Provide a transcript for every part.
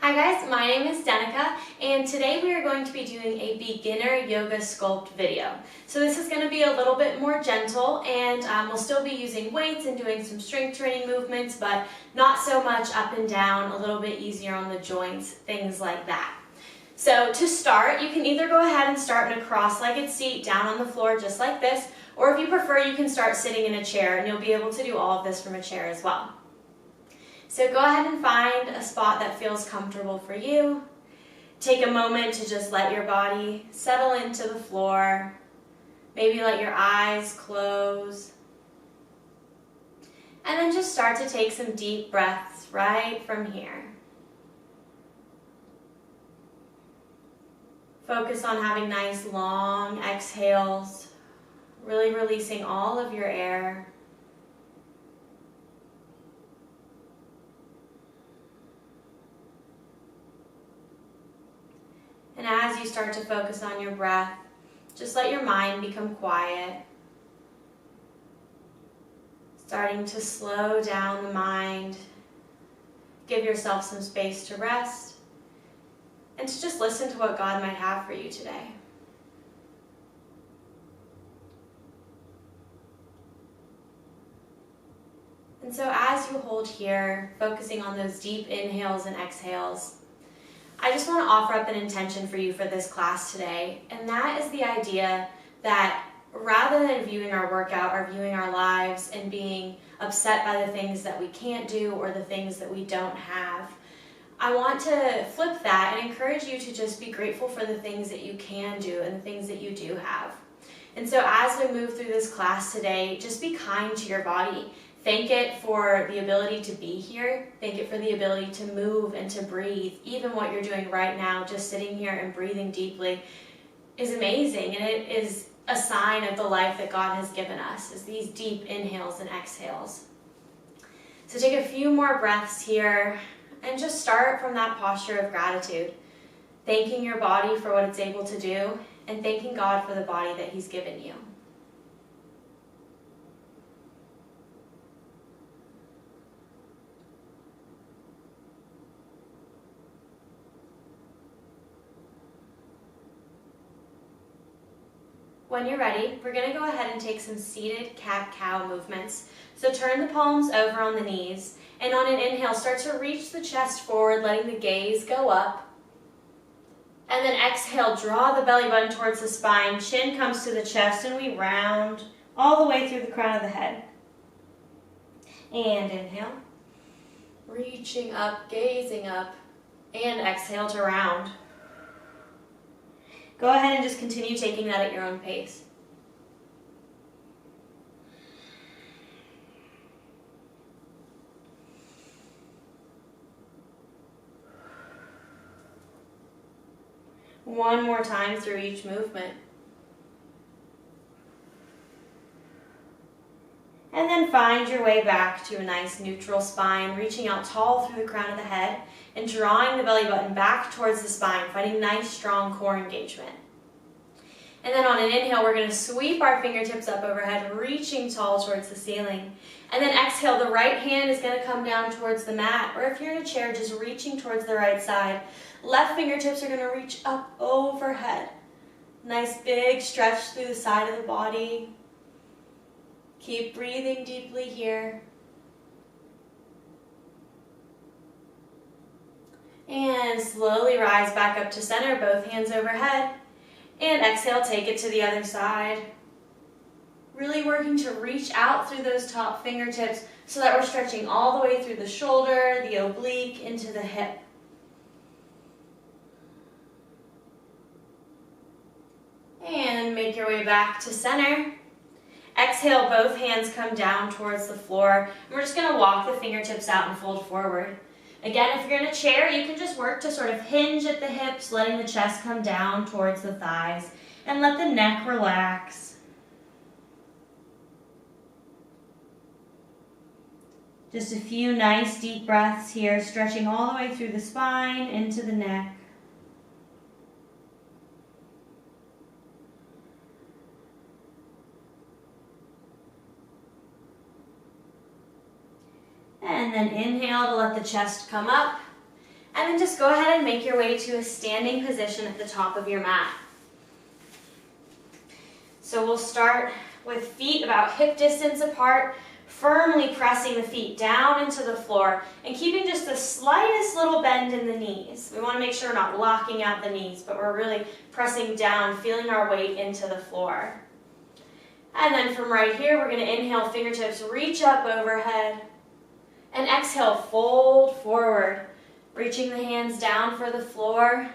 Hi guys, my name is Danica, and today we are going to be doing a beginner yoga sculpt video. So this is going to be a little bit more gentle, and we'll still be using weights and doing some strength training movements, but not so much up and down, a little bit easier on the joints, things like that. So to start, you can either go ahead and start in a cross-legged seat down on the floor just like this, or if you prefer, you can start sitting in a chair, and you'll be able to do all of this from a chair as well. So go ahead and find a spot that feels comfortable for you. Take a moment to just let your body settle into the floor. Maybe let your eyes close. And then just start to take some deep breaths right from here. Focus on having nice long exhales, really releasing all of your air. And as you start to focus on your breath, just let your mind become quiet. Starting to slow down the mind. Give yourself some space to rest and to just listen to what God might have for you today. And so as you hold here, focusing on those deep inhales and exhales, I just want to offer up an intention for you for this class today, and that is the idea that rather than viewing our workout or viewing our lives and being upset by the things that we can't do or the things that we don't have, I want to flip that and encourage you to just be grateful for the things that you can do and the things that you do have. And so as we move through this class today, just be kind to your body. Thank it for the ability to be here. Thank it for the ability to move and to breathe. Even what you're doing right now, just sitting here and breathing deeply, is amazing. And it is a sign of the life that God has given us, is these deep inhales and exhales. So take a few more breaths here and just start from that posture of gratitude. Thanking your body for what it's able to do and thanking God for the body that He's given you. When you're ready, we're going to go ahead and take some seated cat-cow movements. So turn the palms over on the knees, and on an inhale, start to reach the chest forward, letting the gaze go up. And then exhale, draw the belly button towards the spine, chin comes to the chest, and we round all the way through the crown of the head. And inhale, reaching up, gazing up, and exhale to round. Go ahead and just continue taking that at your own pace. One more time through each movement. And then find your way back to a nice neutral spine, reaching out tall through the crown of the head and drawing the belly button back towards the spine, finding nice strong core engagement. And then on an inhale, we're going to sweep our fingertips up overhead, reaching tall towards the ceiling. And then exhale, the right hand is going to come down towards the mat, or if you're in a chair, just reaching towards the right side. Left fingertips are going to reach up overhead. Nice big stretch through the side of the body. Keep breathing deeply here. And slowly rise back up to center, both hands overhead. And exhale, take it to the other side. Really working to reach out through those top fingertips so that we're stretching all the way through the shoulder, the oblique, into the hip. And make your way back to center. Exhale, both hands come down towards the floor. And we're just going to walk the fingertips out and fold forward. Again, if you're in a chair, you can just work to sort of hinge at the hips, letting the chest come down towards the thighs, and let the neck relax. Just a few nice deep breaths here, stretching all the way through the spine, into the neck. And then inhale to let the chest come up. And then just go ahead and make your way to a standing position at the top of your mat. So we'll start with feet about hip distance apart, firmly pressing the feet down into the floor and keeping just the slightest little bend in the knees. We want to make sure we're not locking out the knees, but we're really pressing down, feeling our weight into the floor. And then from right here, we're going to inhale, fingertips reach up overhead, and exhale, fold forward, reaching the hands down for the floor,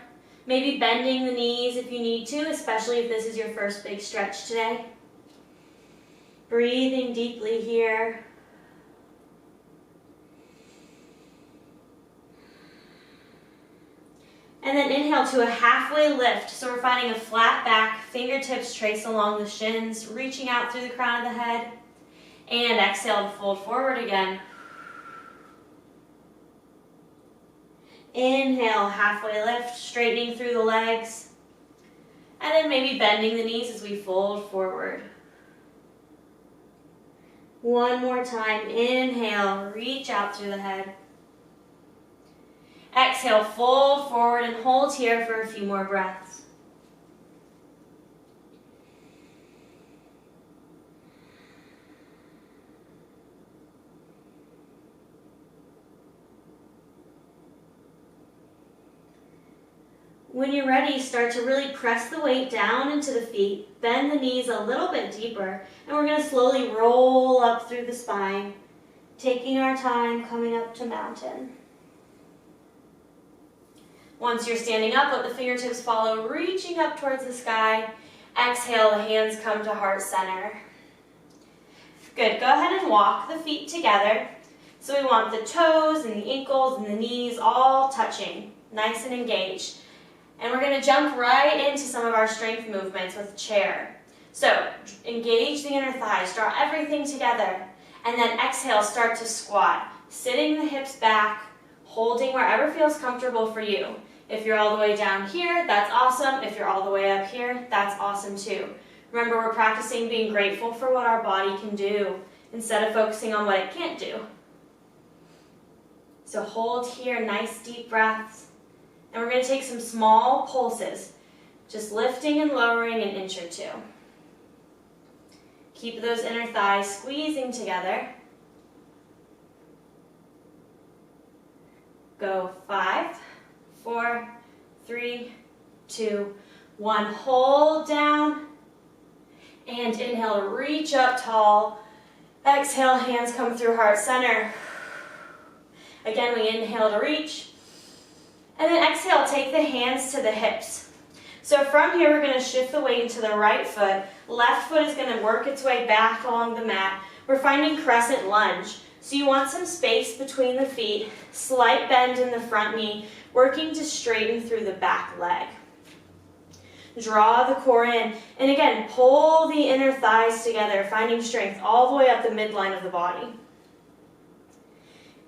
maybe bending the knees if you need to, especially if this is your first big stretch today. Breathing deeply here. And then inhale to a halfway lift. So we're finding a flat back, fingertips trace along the shins, reaching out through the crown of the head. And exhale to fold forward again. Inhale, halfway lift, straightening through the legs. And then maybe bending the knees as we fold forward. One more time, inhale, reach out through the head. Exhale, fold forward and hold here for a few more breaths. When you're ready, start to really press the weight down into the feet, bend the knees a little bit deeper, and we're going to slowly roll up through the spine, taking our time coming up to mountain. Once you're standing up, let the fingertips follow, reaching up towards the sky. Exhale, the hands come to heart center. Good, go ahead and walk the feet together. So we want the toes and the ankles and the knees all touching, nice and engaged. And we're going to jump right into some of our strength movements with chair. So engage the inner thighs, draw everything together, and then exhale, start to squat, sitting the hips back, holding wherever feels comfortable for you. If you're all the way down here, that's awesome. If you're all the way up here, that's awesome too. Remember, we're practicing being grateful for what our body can do instead of focusing on what it can't do. So hold here, nice deep breaths. And we're going to take some small pulses, just lifting and lowering an inch or two. Keep those inner thighs squeezing together. Go 5, 4, 3, 2, 1. Hold down. And inhale, reach up tall. Exhale, hands come through heart center. Again, we inhale to reach. And then exhale, take the hands to the hips. So from here, we're going to shift the weight into the right foot. Left foot is going to work its way back along the mat. We're finding Crescent Lunge. So you want some space between the feet, slight bend in the front knee, working to straighten through the back leg. Draw the core in. And again, pull the inner thighs together, finding strength all the way up the midline of the body.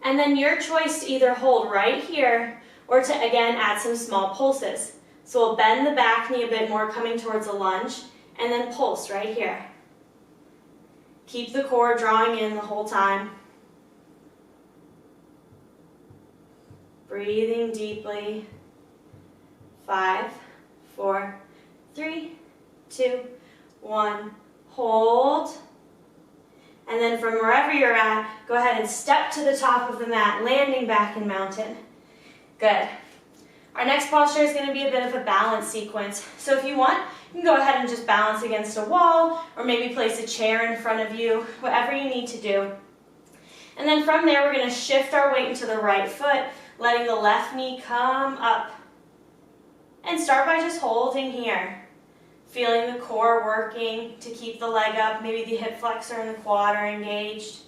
And then your choice to either hold right here or to, again, add some small pulses. So we'll bend the back knee a bit more, coming towards a lunge, and then pulse right here. Keep the core drawing in the whole time. Breathing deeply. 5, 4, 3, 2, 1. Hold. And then from wherever you're at, go ahead and step to the top of the mat, landing back in mountain. Good. Our next posture is going to be a bit of a balance sequence. So if you want, you can go ahead and just balance against a wall, or maybe place a chair in front of you, whatever you need to do. And then from there, we're going to shift our weight into the right foot, letting the left knee come up. And start by just holding here. Feeling the core working to keep the leg up, maybe the hip flexor and the quad are engaged.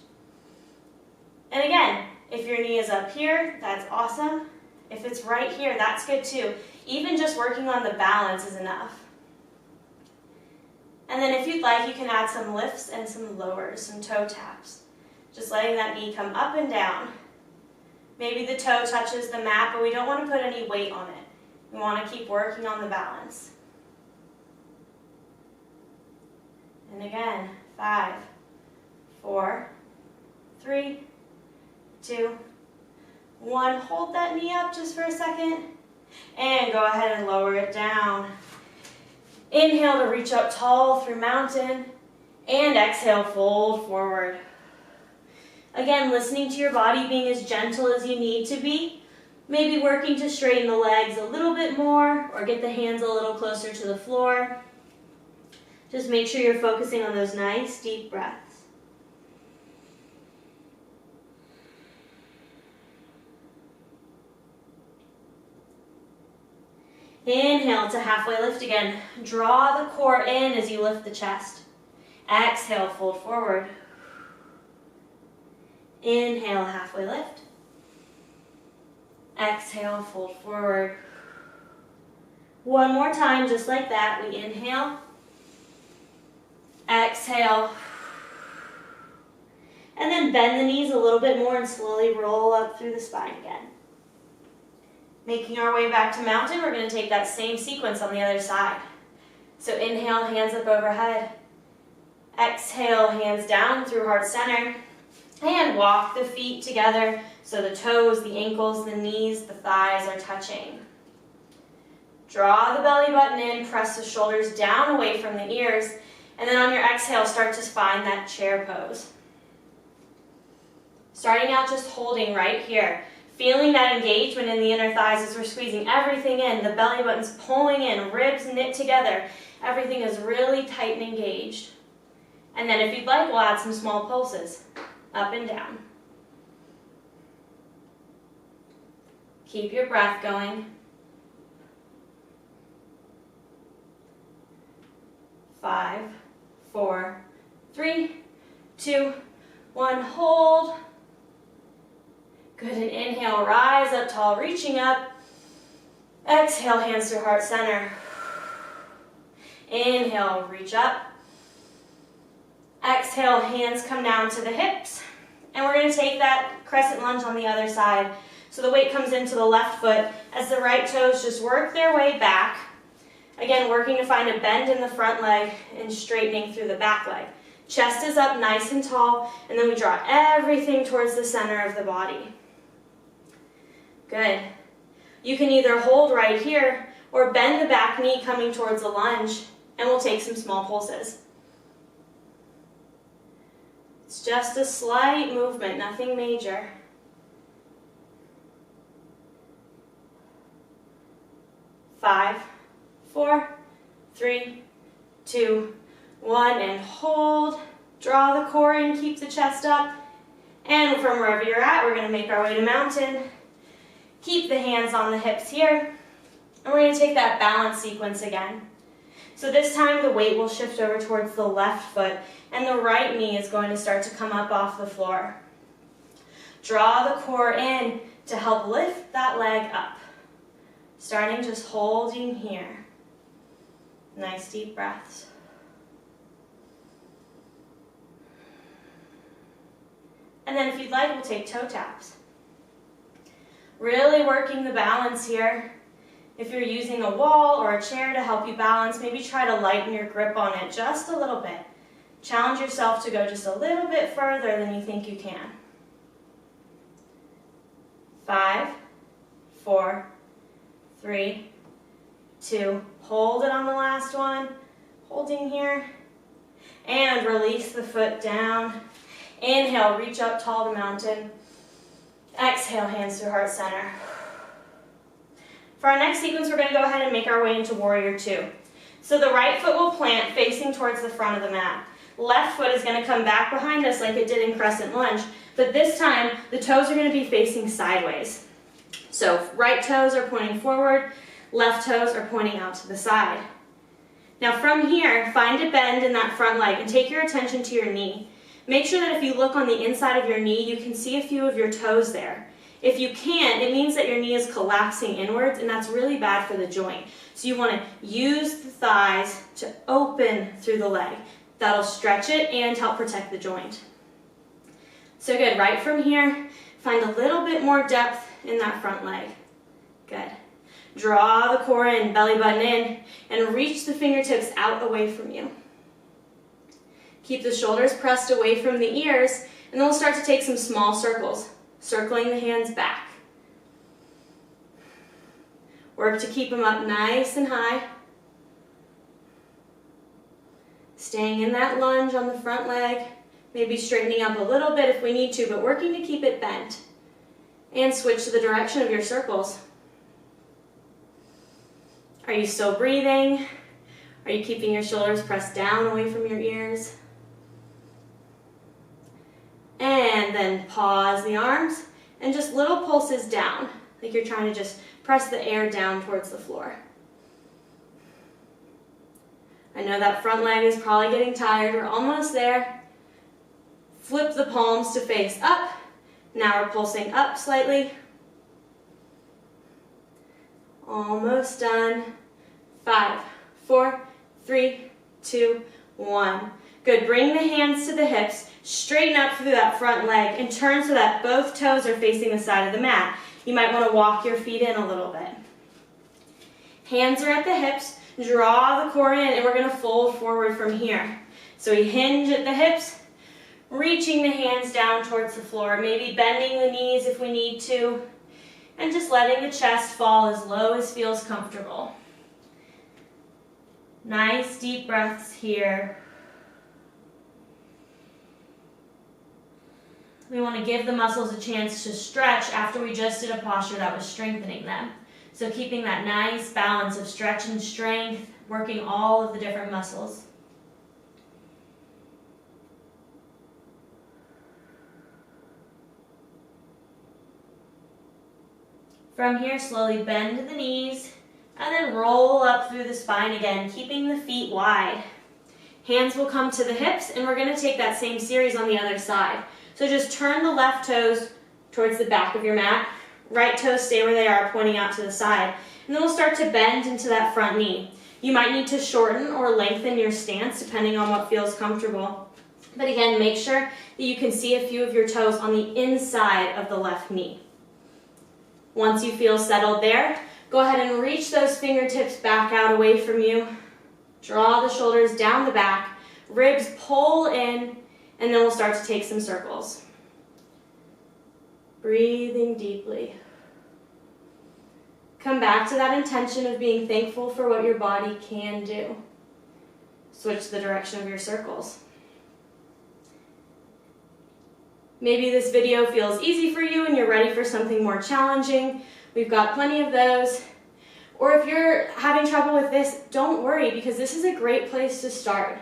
And again, if your knee is up here, that's awesome. If it's right here, that's good too. Even just working on the balance is enough. And then if you'd like, you can add some lifts and some lowers, some toe taps. Just letting that knee come up and down. Maybe the toe touches the mat, but we don't want to put any weight on it. We want to keep working on the balance. And again, 5, 4, 3, 2, 1. Hold that knee up just for a second. And go ahead and lower it down. Inhale to reach up tall through mountain. And exhale, fold forward. Again, listening to your body, being as gentle as you need to be. Maybe working to straighten the legs a little bit more or get the hands a little closer to the floor. Just make sure you're focusing on those nice deep breaths. Inhale to halfway lift again. Draw the core in as you lift the chest. Exhale, fold forward. Inhale, halfway lift. Exhale, fold forward. One more time, just like that. We inhale. Exhale. And then bend the knees a little bit more and slowly roll up through the spine again. Making our way back to mountain, we're going to take that same sequence on the other side. So inhale, hands up overhead. Exhale, hands down through heart center. And walk the feet together so the toes, the ankles, the knees, the thighs are touching. Draw the belly button in, press the shoulders down away from the ears, and then on your exhale, start to find that chair pose. Starting out just holding right here. Feeling that engagement in the inner thighs as we're squeezing everything in. The belly button's pulling in, ribs knit together. Everything is really tight and engaged. And then if you'd like, we'll add some small pulses. Up and down. Keep your breath going. 5, 4, 3, 2, 1. Hold. Good, and inhale, rise up tall, reaching up. Exhale, hands to heart center. Inhale, reach up. Exhale, hands come down to the hips. And we're going to take that crescent lunge on the other side. So the weight comes into the left foot as the right toes just work their way back. Again, working to find a bend in the front leg and straightening through the back leg. Chest is up nice and tall, and then we draw everything towards the center of the body. Good. You can either hold right here or bend the back knee coming towards the lunge, and we'll take some small pulses. It's just a slight movement, nothing major. 5, 4, 3, 2, 1, and hold. Draw the core in, keep the chest up. And from wherever you're at, we're going to make our way to mountain. Keep the hands on the hips here. And we're going to take that balance sequence again. So this time the weight will shift over towards the left foot, and the right knee is going to start to come up off the floor. Draw the core in to help lift that leg up. Starting just holding here. Nice deep breaths. And then if you'd like, we'll take toe taps. Really working the balance here. If you're using a wall or a chair to help you balance, maybe try to lighten your grip on it just a little bit. Challenge yourself to go just a little bit further than you think you can. 5, 4, 3, 2, hold it on the last one, holding here, and release the foot down. Inhale, reach up tall to mountain. Exhale, hands to heart center. For our next sequence, we're going to go ahead and make our way into Warrior 2. So the right foot will plant facing towards the front of the mat. Left foot is going to come back behind us like it did in Crescent Lunge, but this time the toes are going to be facing sideways. So right toes are pointing forward, left toes are pointing out to the side. Now from here, find a bend in that front leg and take your attention to your knee. Make sure that if you look on the inside of your knee, you can see a few of your toes there. If you can't, it means that your knee is collapsing inwards, and that's really bad for the joint. So you want to use the thighs to open through the leg. That'll stretch it and help protect the joint. So good, right from here, find a little bit more depth in that front leg. Good. Draw the core in, belly button in, and reach the fingertips out away from you. Keep the shoulders pressed away from the ears, and then we'll start to take some small circles, circling the hands back. Work to keep them up nice and high. Staying in that lunge on the front leg, maybe straightening up a little bit if we need to, but working to keep it bent. And switch to the direction of your circles. Are you still breathing? Are you keeping your shoulders pressed down away from your ears? And then pause the arms and just little pulses down, like you're trying to just press the air down towards the floor. I know that front leg is probably getting tired. We're almost there. Flip the palms to face up. Now we're pulsing up slightly. Almost done. 5, 4, 3, 2, 1. Good. Bring the hands to the hips. Straighten up through that front leg and turn so that both toes are facing the side of the mat. You might want to walk your feet in a little bit. Hands are at the hips. Draw the core in and we're going to fold forward from here. So we hinge at the hips, reaching the hands down towards the floor, maybe bending the knees if we need to, and just letting the chest fall as low as feels comfortable. Nice deep breaths here. We want to give the muscles a chance to stretch after we just did a posture that was strengthening them. So keeping that nice balance of stretch and strength, working all of the different muscles. From here, slowly bend the knees and then roll up through the spine again, keeping the feet wide. Hands will come to the hips and we're going to take that same series on the other side. So just turn the left toes towards the back of your mat. Right toes stay where they are, pointing out to the side. And then we'll start to bend into that front knee. You might need to shorten or lengthen your stance depending on what feels comfortable. But again, make sure that you can see a few of your toes on the inside of the left knee. Once you feel settled there, go ahead and reach those fingertips back out away from you. Draw the shoulders down the back, ribs pull in, and then we'll start to take some circles. Breathing deeply. Come back to that intention of being thankful for what your body can do. Switch the direction of your circles. Maybe this video feels easy for you and you're ready for something more challenging. We've got plenty of those. Or if you're having trouble with this, don't worry, because this is a great place to start.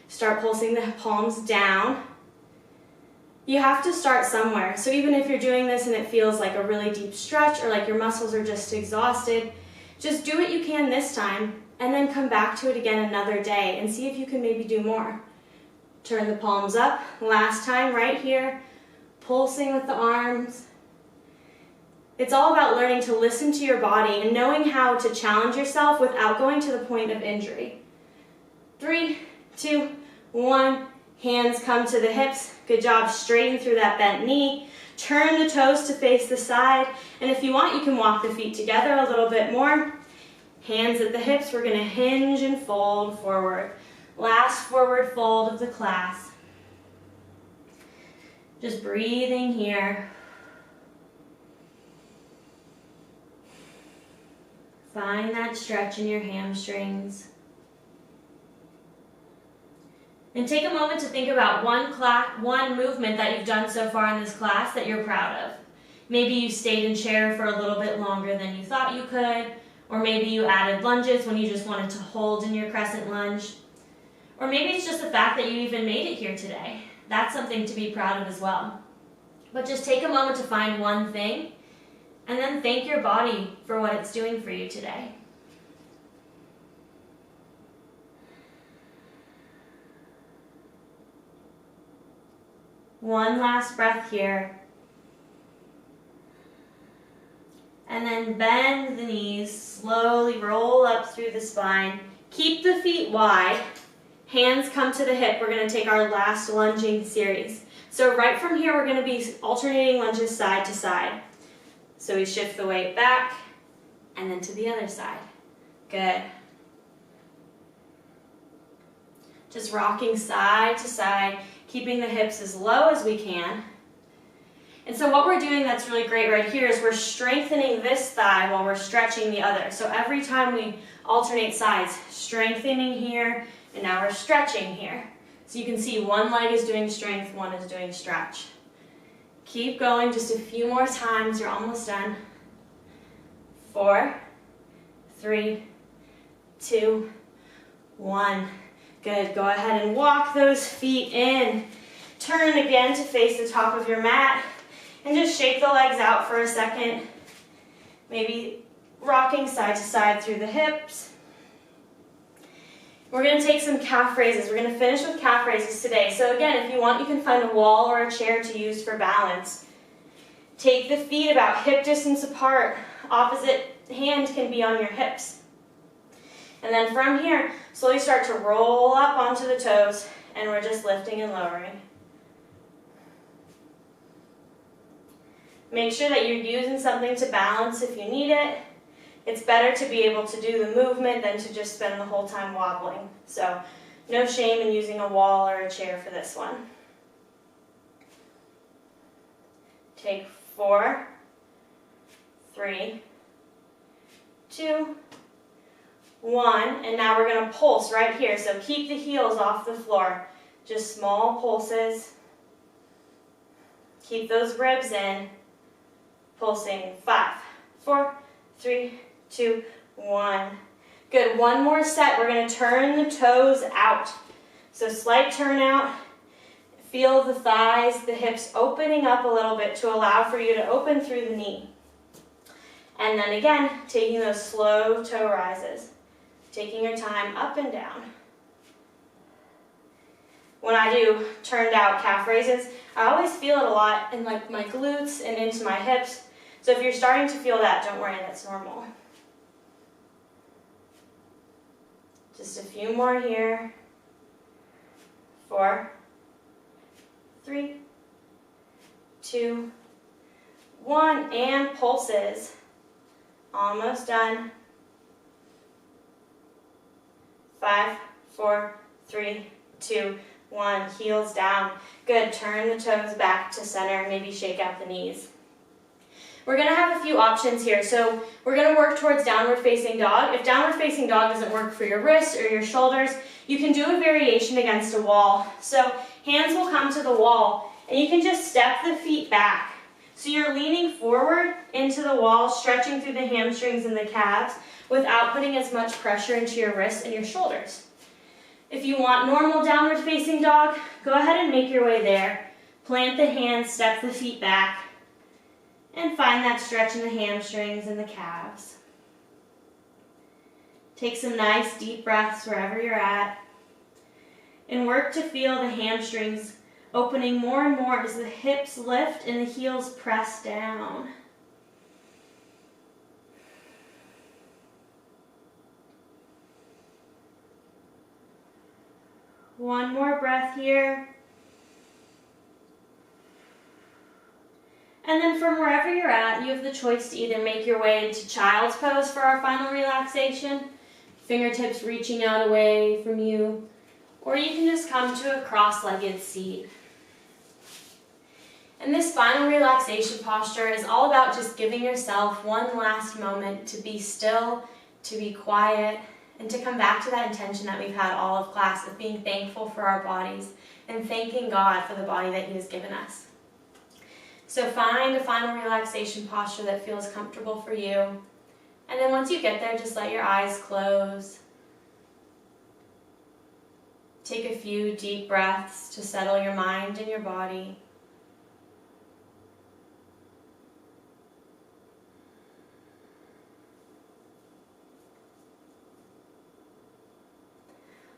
Start pulsing the palms down. You have to start somewhere. So even if you're doing this and it feels like a really deep stretch or like your muscles are just exhausted, just do what you can this time and then come back to it again another day and see if you can maybe do more. Turn the palms up. Last time right here, pulsing with the arms. It's all about learning to listen to your body and knowing how to challenge yourself without going to the point of injury. 3, 2, 1. Hands come to the hips. Good job. Straighten through that bent knee. Turn the toes to face the side. And if you want, you can walk the feet together a little bit more. Hands at the hips. We're going to hinge and fold forward. Last forward fold of the class. Just breathing here. Find that stretch in your hamstrings. And take a moment to think about one movement that you've done so far in this class that you're proud of. Maybe you stayed in chair for a little bit longer than you thought you could, or maybe you added lunges when you just wanted to hold in your crescent lunge. Or maybe it's just the fact that you even made it here today. That's something to be proud of as well. But just take a moment to find one thing, and then thank your body for what it's doing for you today. One last breath here. And then bend the knees, slowly roll up through the spine. Keep the feet wide. Hands come to the hip. We're going to take our last lunging series. So right from here, we're going to be alternating lunges side to side. So we shift the weight back and then to the other side. Good. Just rocking side to side, keeping the hips as low as we can. And so what we're doing that's really great right here is we're strengthening this thigh while we're stretching the other. So every time we alternate sides, strengthening here, and now we're stretching here. So you can see one leg is doing strength, one is doing stretch. Keep going just a few more times, you're almost done. 4, 3, 2, 1. Good, go ahead and walk those feet in. Turn again to face the top of your mat. And just shake the legs out for a second. Maybe rocking side to side through the hips. We're going to take some calf raises. We're going to finish with calf raises today. So again, if you want, you can find a wall or a chair to use for balance. Take the feet about hip distance apart. Opposite hand can be on your hips. And then from here, slowly start to roll up onto the toes, and we're just lifting and lowering. Make sure that you're using something to balance if you need it. It's better to be able to do the movement than to just spend the whole time wobbling. So no shame in using a wall or a chair for this one. Take 4, 3, 2, 1, and now we're going to pulse right here. So keep the heels off the floor. Just small pulses. Keep those ribs in. Pulsing 5, 4, 3, 2, 1. Good, one more set. We're going to turn the toes out. So slight turn out. Feel the thighs, the hips opening up a little bit to allow for you to open through the knee. And then again, taking those slow toe rises. Taking your time up and down. When I do turned out calf raises, I always feel it a lot in like my glutes and into my hips. So if you're starting to feel that, don't worry, that's normal. Just a few more here. 4, 3, 2, 1, and pulses. Almost done. 5, 4, 3, 2, 1. Heels down. Good. Turn the toes back to center. Maybe shake out the knees. We're going to have a few options here. So we're going to work towards downward facing dog. If downward facing dog doesn't work for your wrists or your shoulders, you can do a variation against a wall. So hands will come to the wall, and you can just step the feet back. So you're leaning forward into the wall, stretching through the hamstrings and the calves without putting as much pressure into your wrists and your shoulders. If you want normal downward facing dog, go ahead and make your way there. Plant the hands, step the feet back, and find that stretch in the hamstrings and the calves. Take some nice deep breaths wherever you're at, and work to feel the hamstrings opening more and more as the hips lift and the heels press down. One more breath here. And then from wherever you're at, you have the choice to either make your way into child's pose for our final relaxation, fingertips reaching out away from you, or you can just come to a cross-legged seat. And this final relaxation posture is all about just giving yourself one last moment to be still, to be quiet, and to come back to that intention that we've had all of class of being thankful for our bodies and thanking God for the body that He has given us. So find a final relaxation posture that feels comfortable for you. And then once you get there, just let your eyes close. Take a few deep breaths to settle your mind and your body.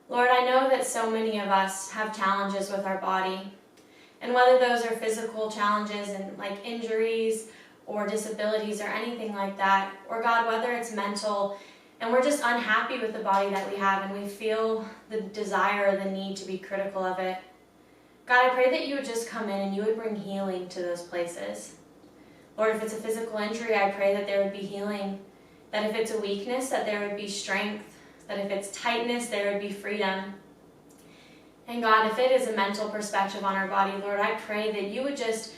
Lord, I know that so many of us have challenges with our body. And whether those are physical challenges and like injuries or disabilities or anything like that, or God, whether it's mental and we're just unhappy with the body that we have and we feel the desire or the need to be critical of it. God, I pray that you would just come in and you would bring healing to those places. Lord, if it's a physical injury, I pray that there would be healing. That if it's a weakness, that there would be strength. That if it's tightness, there would be freedom. And God, if it is a mental perspective on our body, Lord, I pray that you would just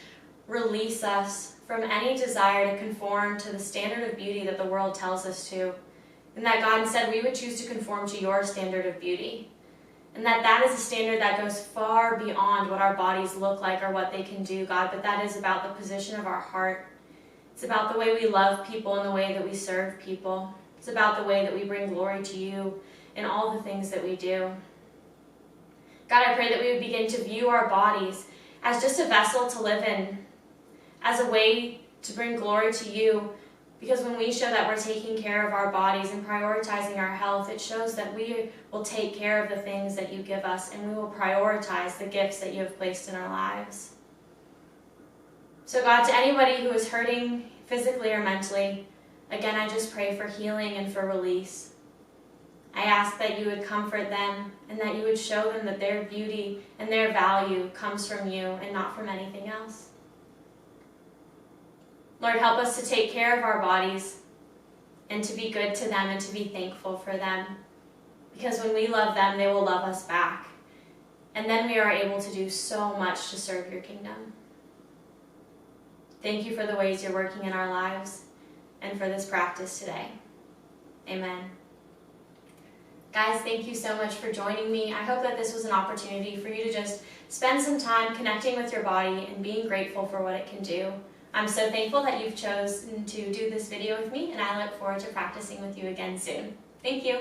release us from any desire to conform to the standard of beauty that the world tells us to. And that, God, instead we would choose to conform to your standard of beauty. And that is a standard that goes far beyond what our bodies look like or what they can do, God, but that is about the position of our heart. It's about the way we love people and the way that we serve people. It's about the way that we bring glory to you in all the things that we do. God, I pray that we would begin to view our bodies as just a vessel to live in, as a way to bring glory to you, because when we show that we're taking care of our bodies and prioritizing our health, it shows that we will take care of the things that you give us, and we will prioritize the gifts that you have placed in our lives. So God, to anybody who is hurting physically or mentally, again, I just pray for healing and for release. I ask that you would comfort them and that you would show them that their beauty and their value comes from you and not from anything else. Lord, help us to take care of our bodies and to be good to them and to be thankful for them. Because when we love them, they will love us back. And then we are able to do so much to serve your kingdom. Thank you for the ways you're working in our lives and for this practice today. Amen. Guys, thank you so much for joining me. I hope that this was an opportunity for you to just spend some time connecting with your body and being grateful for what it can do. I'm so thankful that you've chosen to do this video with me, and I look forward to practicing with you again soon. Thank you.